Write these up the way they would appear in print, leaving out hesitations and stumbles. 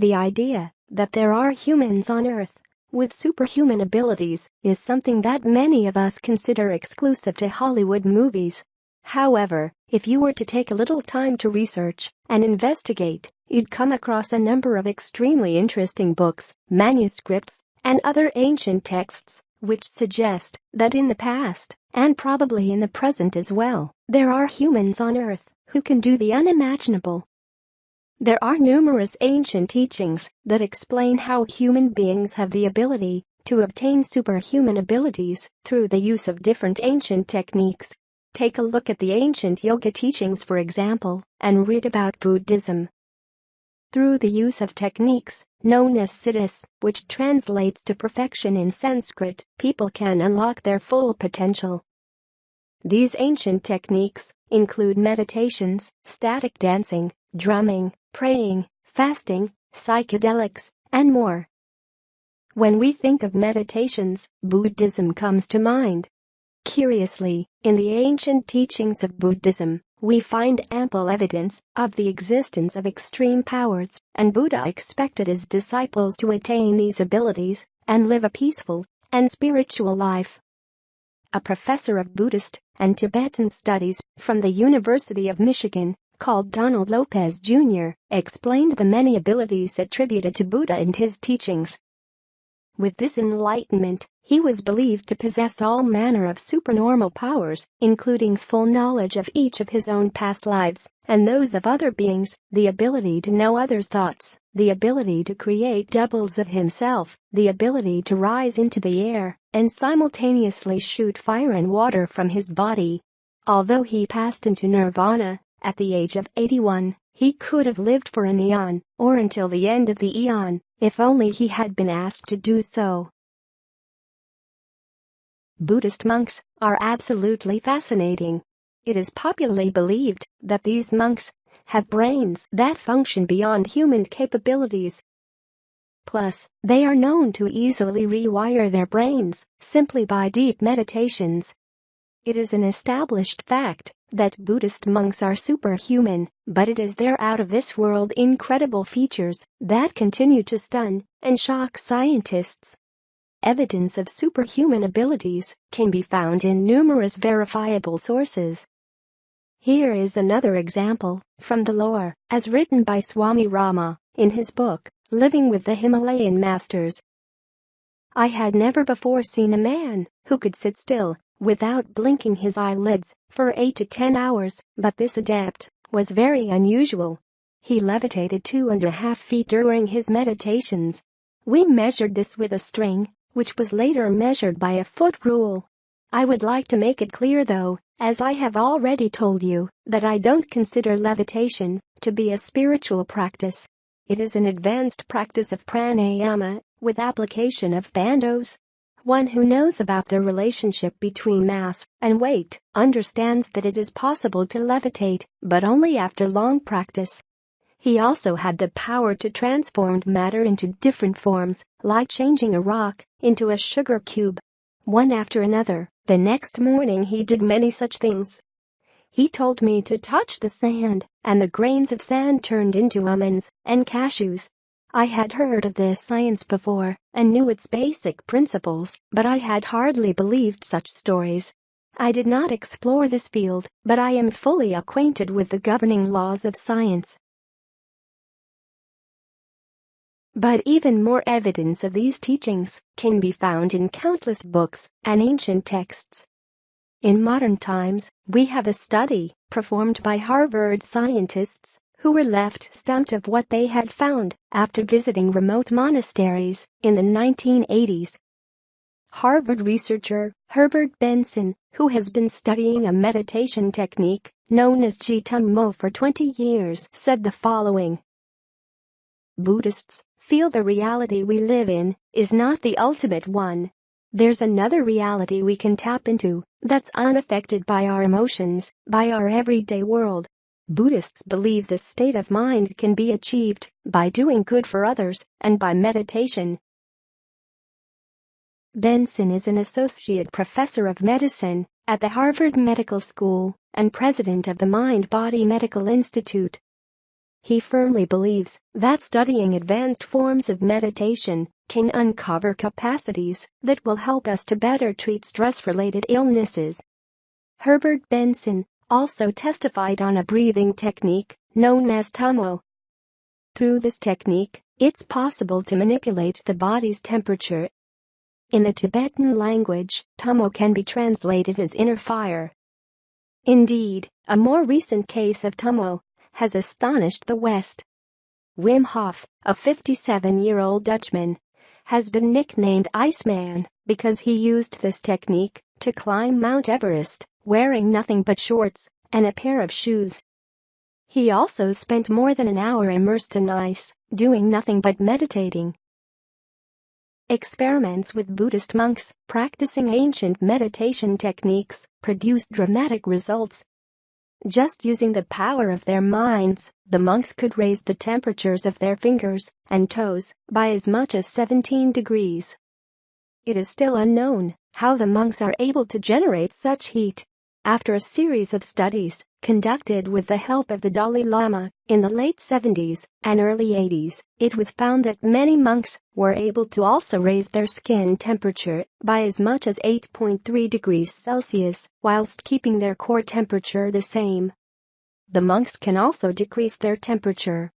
The idea that there are humans on Earth with superhuman abilities is something that many of us consider exclusive to Hollywood movies. However, if you were to take a little time to research and investigate, you'd come across a number of extremely interesting books, manuscripts, and other ancient texts which suggest that in the past, and probably in the present as well, there are humans on Earth who can do the unimaginable. There are numerous ancient teachings that explain how human beings have the ability to obtain superhuman abilities through the use of different ancient techniques. Take a look at the ancient yoga teachings, for example, and read about Buddhism. Through the use of techniques known as siddhis, which translates to perfection in Sanskrit, people can unlock their full potential. These ancient techniques include meditations, static dancing, drumming, praying, fasting, psychedelics, and more. When we think of meditations, Buddhism comes to mind. Curiously, in the ancient teachings of Buddhism, we find ample evidence of the existence of extreme powers, and Buddha expected his disciples to attain these abilities and live a peaceful and spiritual life. A professor of Buddhist and Tibetan studies from the University of Michigan, called Donald Lopez Jr., explained the many abilities attributed to Buddha and his teachings. With this enlightenment, he was believed to possess all manner of supernormal powers, including full knowledge of each of his own past lives and those of other beings, the ability to know others' thoughts, the ability to create doubles of himself, the ability to rise into the air and simultaneously shoot fire and water from his body. Although he passed into nirvana at the age of 81, he could have lived for an eon, or until the end of the eon, if only he had been asked to do so. Buddhist monks are absolutely fascinating. It is popularly believed that these monks have brains that function beyond human capabilities. Plus, they are known to easily rewire their brains simply by deep meditations. It is an established fact that Buddhist monks are superhuman, but it is their out-of-this-world incredible features that continue to stun and shock scientists. Evidence of superhuman abilities can be found in numerous verifiable sources. Here is another example from the lore, as written by Swami Rama in his book, Living with the Himalayan Masters. I had never before seen a man who could sit still without blinking his eyelids for 8 to 10 hours, but this adept was very unusual. He levitated 2.5 feet during his meditations. We measured this with a string, which was later measured by a foot rule. I would like to make it clear though, as I have already told you, that I don't consider levitation to be a spiritual practice. It is an advanced practice of pranayama with application of bandos. One who knows about the relationship between mass and weight understands that it is possible to levitate, but only after long practice. He also had the power to transform matter into different forms, like changing a rock into a sugar cube. One after another, the next morning he did many such things. He told me to touch the sand, and the grains of sand turned into almonds and cashews. I had heard of this science before and knew its basic principles, but I had hardly believed such stories. I did not explore this field, but I am fully acquainted with the governing laws of science. But even more evidence of these teachings can be found in countless books and ancient texts. In modern times, we have a study performed by Harvard scientists who were left stumped of what they had found after visiting remote monasteries in the 1980s. Harvard researcher Herbert Benson, who has been studying a meditation technique known as Jitama for 20 years, said the following. Buddhists feel the reality we live in is not the ultimate one. There's another reality we can tap into that's unaffected by our emotions, by our everyday world. Buddhists believe this state of mind can be achieved by doing good for others and by meditation. Benson is an associate professor of medicine at the Harvard Medical School and president of the Mind-Body Medical Institute. He firmly believes that studying advanced forms of meditation can uncover capacities that will help us to better treat stress-related illnesses. Herbert Benson also testified on a breathing technique known as Tummo. Through this technique, it's possible to manipulate the body's temperature. In the Tibetan language, Tummo can be translated as inner fire. Indeed, a more recent case of Tummo has astonished the West. Wim Hof, a 57-year-old Dutchman, has been nicknamed Iceman because he used this technique to climb Mount Everest, wearing nothing but shorts and a pair of shoes. He also spent more than an hour immersed in ice, doing nothing but meditating. Experiments with Buddhist monks practicing ancient meditation techniques produced dramatic results. Just using the power of their minds, the monks could raise the temperatures of their fingers and toes by as much as 17 degrees. It is still unknown how the monks are able to generate such heat. After a series of studies conducted with the help of the Dalai Lama in the late 70s and early 80s, it was found that many monks were able to also raise their skin temperature by as much as 8.3 degrees Celsius whilst keeping their core temperature the same. The monks can also decrease their temperature.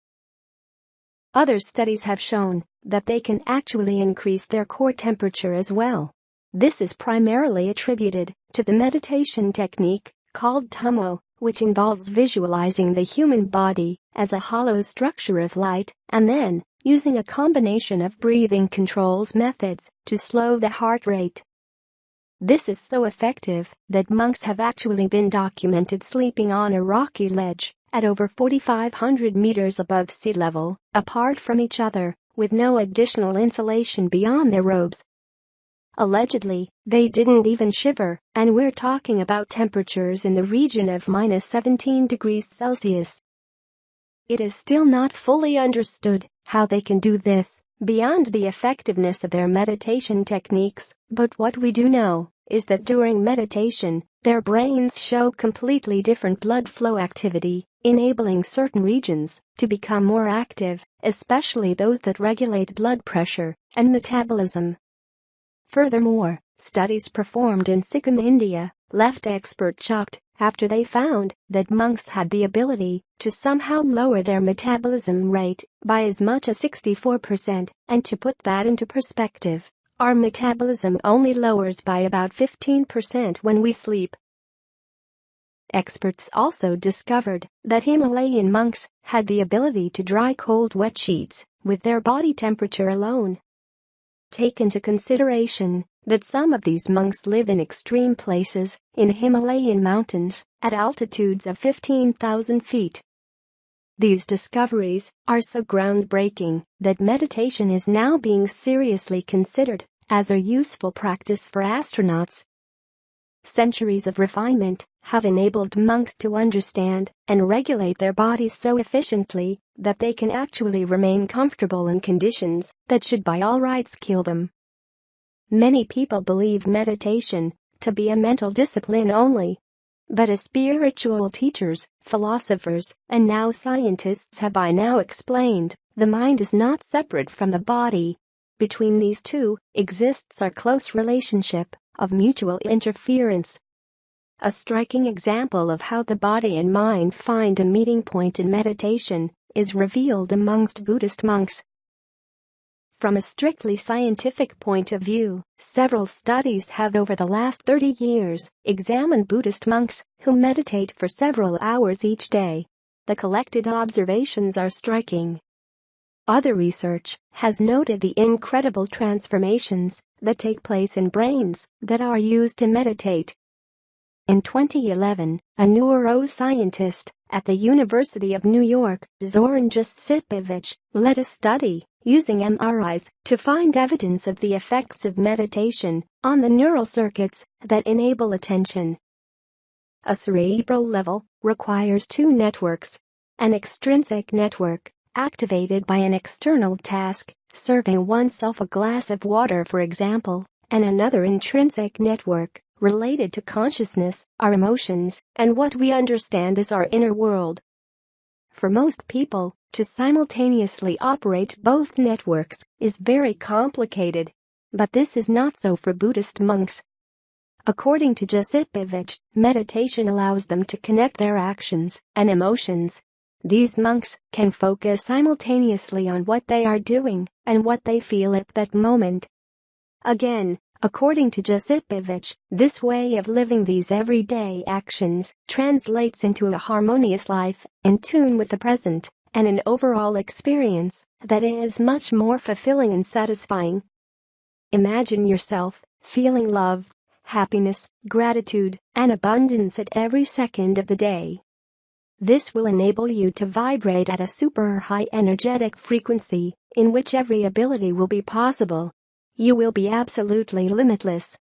Other studies have shown that they can actually increase their core temperature as well. This is primarily attributed to the meditation technique called Tummo, which involves visualizing the human body as a hollow structure of light and then using a combination of breathing controls methods to slow the heart rate. This is so effective that monks have actually been documented sleeping on a rocky ledge at over 4,500 meters above sea level, apart from each other, with no additional insulation beyond their robes. Allegedly, they didn't even shiver, and we're talking about temperatures in the region of minus 17 degrees Celsius. It is still not fully understood how they can do this beyond the effectiveness of their meditation techniques, but what we do know is that during meditation, their brains show completely different blood flow activity, enabling certain regions to become more active, especially those that regulate blood pressure and metabolism. Furthermore, studies performed in Sikkim, India, left experts shocked after they found that monks had the ability to somehow lower their metabolism rate by as much as 64%, and to put that into perspective, our metabolism only lowers by about 15% when we sleep. Experts also discovered that Himalayan monks had the ability to dry cold wet sheets with their body temperature alone. Take into consideration that some of these monks live in extreme places in Himalayan mountains at altitudes of 15,000 feet. These discoveries are so groundbreaking that meditation is now being seriously considered as a useful practice for astronauts. Centuries of refinement have enabled monks to understand and regulate their bodies so efficiently that they can actually remain comfortable in conditions that should by all rights kill them. Many people believe meditation to be a mental discipline only. But as spiritual teachers, philosophers, and now scientists have by now explained, the mind is not separate from the body. Between these two exists a close relationship of mutual interference. A striking example of how the body and mind find a meeting point in meditation is revealed amongst Buddhist monks. From a strictly scientific point of view, several studies have over the last 30 years examined Buddhist monks who meditate for several hours each day. The collected observations are striking. Other research has noted the incredible transformations that take place in brains that are used to meditate. In 2011, a neuroscientist at the University of New York, Zoran Josipovic, led a study using MRIs to find evidence of the effects of meditation on the neural circuits that enable attention. A cerebral level requires two networks: an extrinsic network, activated by an external task, serving oneself a glass of water for example, and another intrinsic network, related to consciousness, our emotions, and what we understand as our inner world. For most people, To simultaneously operate both networks is very complicated. But this is not so for Buddhist monks. According to Josipovich, meditation allows them to connect their actions and emotions. These monks can focus simultaneously on what they are doing and what they feel at that moment. Again, according to Josipovich, this way of living these everyday actions translates into a harmonious life, in tune with the present, and an overall experience that is much more fulfilling and satisfying. Imagine yourself feeling love, happiness, gratitude, and abundance at every second of the day. This will enable you to vibrate at a super high energetic frequency, in which every ability will be possible. You will be absolutely limitless.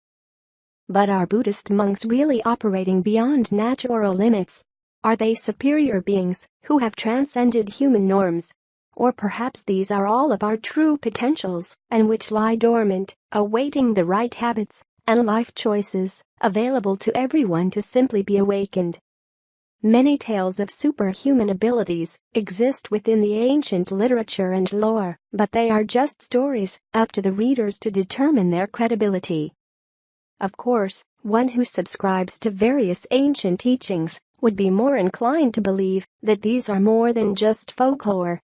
But are Buddhist monks really operating beyond natural limits? Are they superior beings who have transcended human norms? Or perhaps these are all of our true potentials, and which lie dormant, awaiting the right habits and life choices available to everyone to simply be awakened. Many tales of superhuman abilities exist within the ancient literature and lore, but they are just stories, up to the readers to determine their credibility. Of course, one who subscribes to various ancient teachings would be more inclined to believe that these are more than just folklore.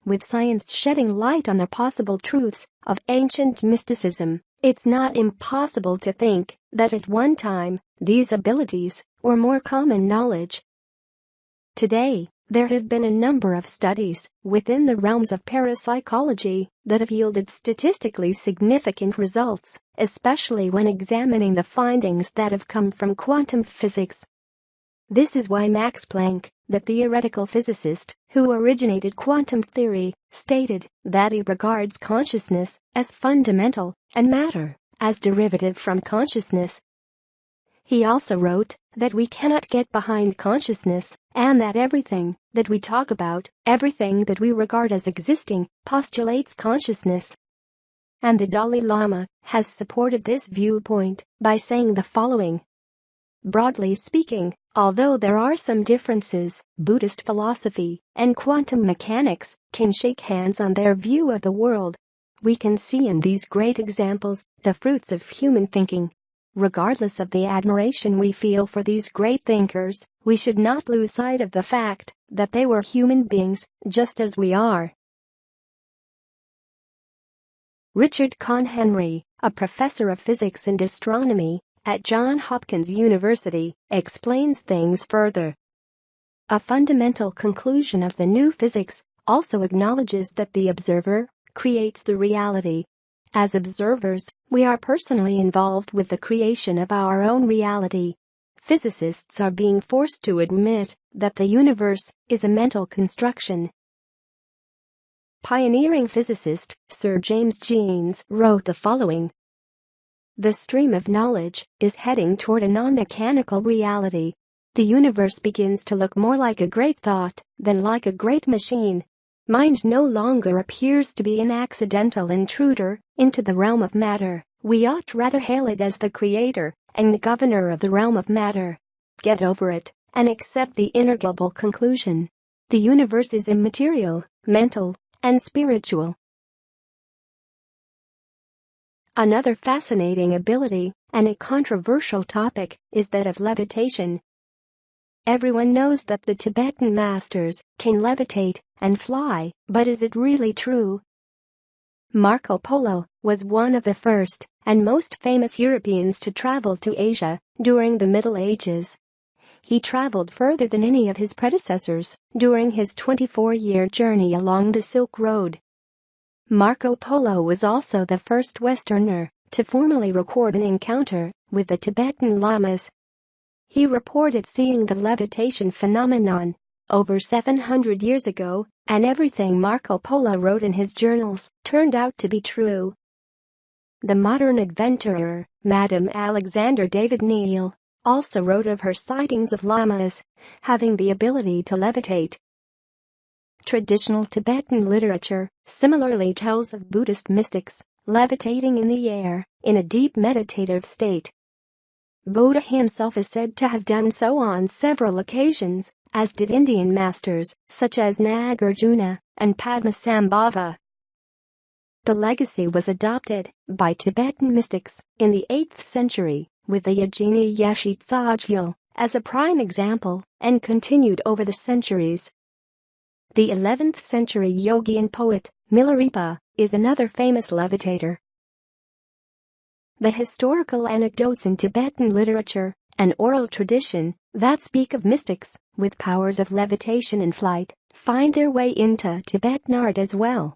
With science shedding light on the possible truths of ancient mysticism, it's not impossible to think that at one time, these abilities were more common knowledge. Today, there have been a number of studies within the realms of parapsychology that have yielded statistically significant results, especially when examining the findings that have come from quantum physics. This is why Max Planck, the theoretical physicist who originated quantum theory, stated that he regards consciousness as fundamental and matter as derivative from consciousness. He also wrote that we cannot get behind consciousness and that everything that we talk about, everything that we regard as existing, postulates consciousness. And the Dalai Lama has supported this viewpoint by saying the following. Broadly speaking, although there are some differences, Buddhist philosophy and quantum mechanics can shake hands on their view of the world. We can see in these great examples the fruits of human thinking. Regardless of the admiration we feel for these great thinkers, we should not lose sight of the fact that they were human beings, just as we are. Richard Conn Henry, a professor of physics and astronomy at Johns Hopkins University, explains things further. A fundamental conclusion of the new physics also acknowledges that the observer creates the reality. As observers, we are personally involved with the creation of our own reality. Physicists are being forced to admit that the universe is a mental construction. Pioneering physicist Sir James Jeans wrote the following. The stream of knowledge is heading toward a non-mechanical reality. The universe begins to look more like a great thought than like a great machine. Mind no longer appears to be an accidental intruder into the realm of matter. We ought rather hail it as the creator and the governor of the realm of matter. Get over it and accept the inevitable conclusion. The universe is immaterial, mental, and spiritual. Another fascinating ability and a controversial topic is that of levitation. Everyone knows that the Tibetan masters can levitate and fly, but is it really true? Marco Polo was one of the first and most famous Europeans to travel to Asia during the Middle Ages. He traveled further than any of his predecessors during his 24-year journey along the Silk Road. Marco Polo was also the first Westerner to formally record an encounter with the Tibetan lamas. He reported seeing the levitation phenomenon over 700 years ago, and everything Marco Polo wrote in his journals turned out to be true. The modern adventurer, Madame Alexander David Neal, also wrote of her sightings of lamas having the ability to levitate. Traditional Tibetan literature similarly tells of Buddhist mystics levitating in the air in a deep meditative state. Buddha himself is said to have done so on several occasions, as did Indian masters such as Nagarjuna and Padmasambhava. The legacy was adopted by Tibetan mystics in the 8th century, with the Yajna Yashitsajyal as a prime example, and continued over the centuries. The 11th century yogi and poet, Milarepa, is another famous levitator. The historical anecdotes in Tibetan literature and oral tradition that speak of mystics with powers of levitation and flight find their way into Tibetan art as well.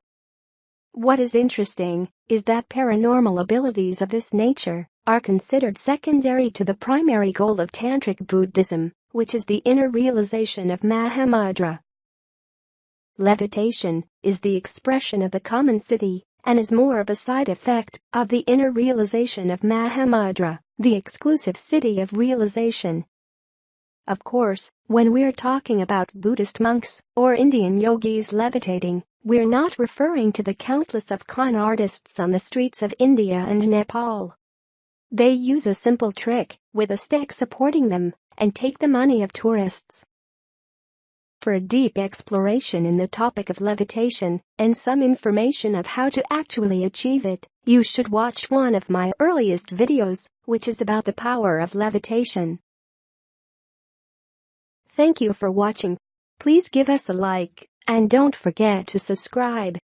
What is interesting is that paranormal abilities of this nature are considered secondary to the primary goal of Tantric Buddhism, which is the inner realization of Mahamudra. Levitation is the expression of the common siddhi and is more of a side effect of the inner realization of Mahamudra, the exclusive siddhi of realization. Of course, when we're talking about Buddhist monks or Indian yogis levitating, we're not referring to the countless of con artists on the streets of India and Nepal. They use a simple trick with a stick supporting them and take the money of tourists. For a deep exploration in the topic of levitation and some information of how to actually achieve it, you should watch one of my earliest videos, which is about the power of levitation. Thank you for watching. Please give us a like and don't forget to subscribe.